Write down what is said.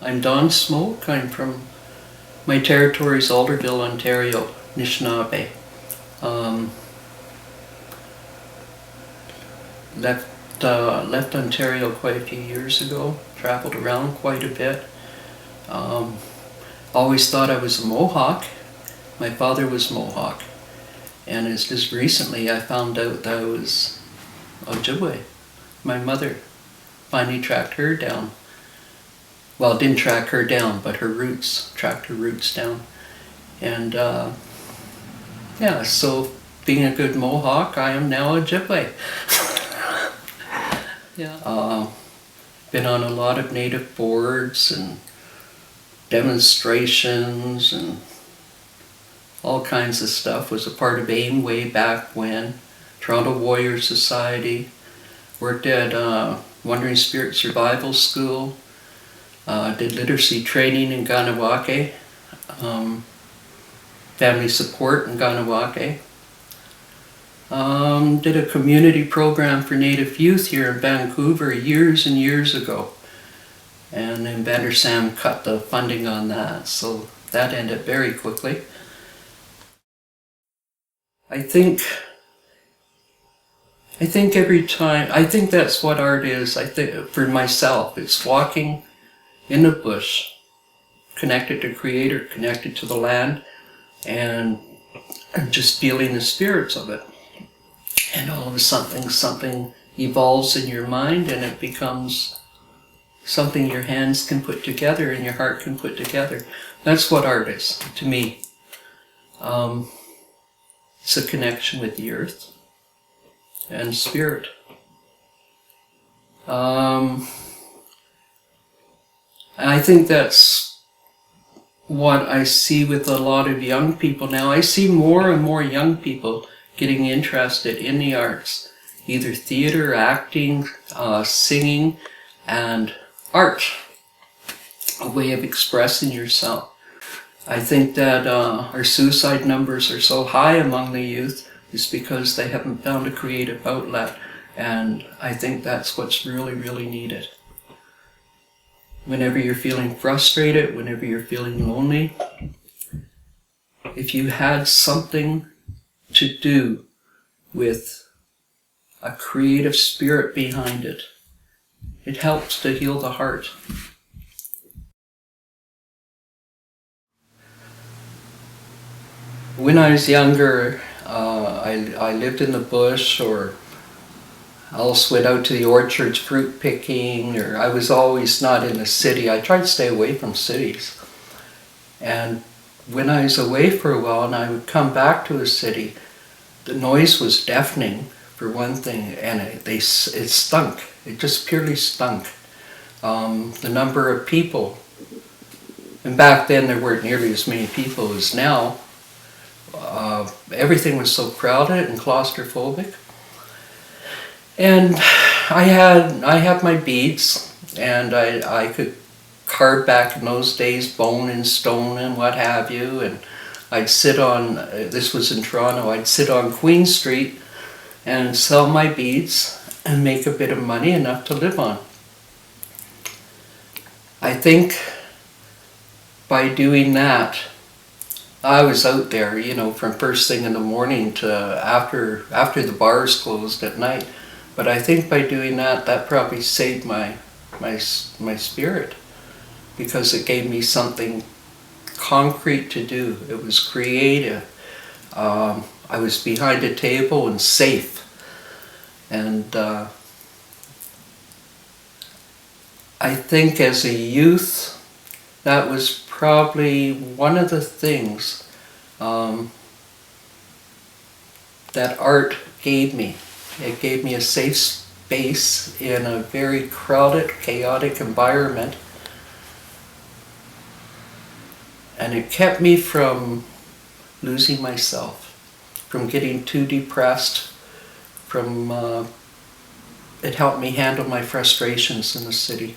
I'm Don Smoke. I'm from, my territory's Alderville, Ontario, Anishinaabe. Left Ontario quite a few years ago, traveled around quite a bit. Always thought I was a Mohawk. My father was Mohawk. And it's just recently I found out that I was Ojibwe. My mother finally tracked her down. Well, didn't track her down, but tracked her roots down. And yeah, so being a good Mohawk, I am now Ojibwe. Yeah. Been on a lot of native boards and demonstrations and all kinds of stuff. Was a part of AIM way back when, Toronto Warrior Society, worked at Wandering Spirit Survival School, did literacy training in Ganawake, family support in Ganawake, did a community program for Native youth here in Vancouver years and years ago. And then Vander Sam cut the funding on that, so that ended very quickly. I think every time, I think that's what art is. I think for myself, it's walking in the bush, connected to Creator, connected to the land, and just feeling the spirits of it. And all of a sudden something evolves in your mind and it becomes something your hands can put together and your heart can put together. That's what art is, to me. It's a connection with the earth and spirit. I think that's what I see with a lot of young people now. I see more and more young people getting interested in the arts, either theater, acting, singing, and art, a way of expressing yourself. I think that our suicide numbers are so high among the youth is because they haven't found a creative outlet, and I think that's what's really, really needed. Whenever you're feeling frustrated, whenever you're feeling lonely, if you had something to do with a creative spirit behind it, it helps to heal the heart. When I was younger, I lived in the bush, or else went out to the orchards fruit picking, or I was always not in the city. I tried to stay away from cities. And when I was away for a while and I would come back to a city, the noise was deafening, for one thing, and it stunk. It just purely stunk. The number of people, and back then there weren't nearly as many people as now. Everything was so crowded and claustrophobic. And I had my beads, and I could carve back in those days, bone and stone and what have you, and I'd sit on, this was in Toronto, I'd sit on Queen Street and sell my beads and make a bit of money, enough to live on. I think by doing that, I was out there, from first thing in the morning to after the bars closed at night. But I think by doing that, that probably saved my spirit, because it gave me something concrete to do. It was creative. I was behind a table and safe. And I think as a youth, that was probably one of the things that art gave me. It gave me a safe space in a very crowded, chaotic environment. And it kept me from losing myself, from getting too depressed, it helped me handle my frustrations in the city.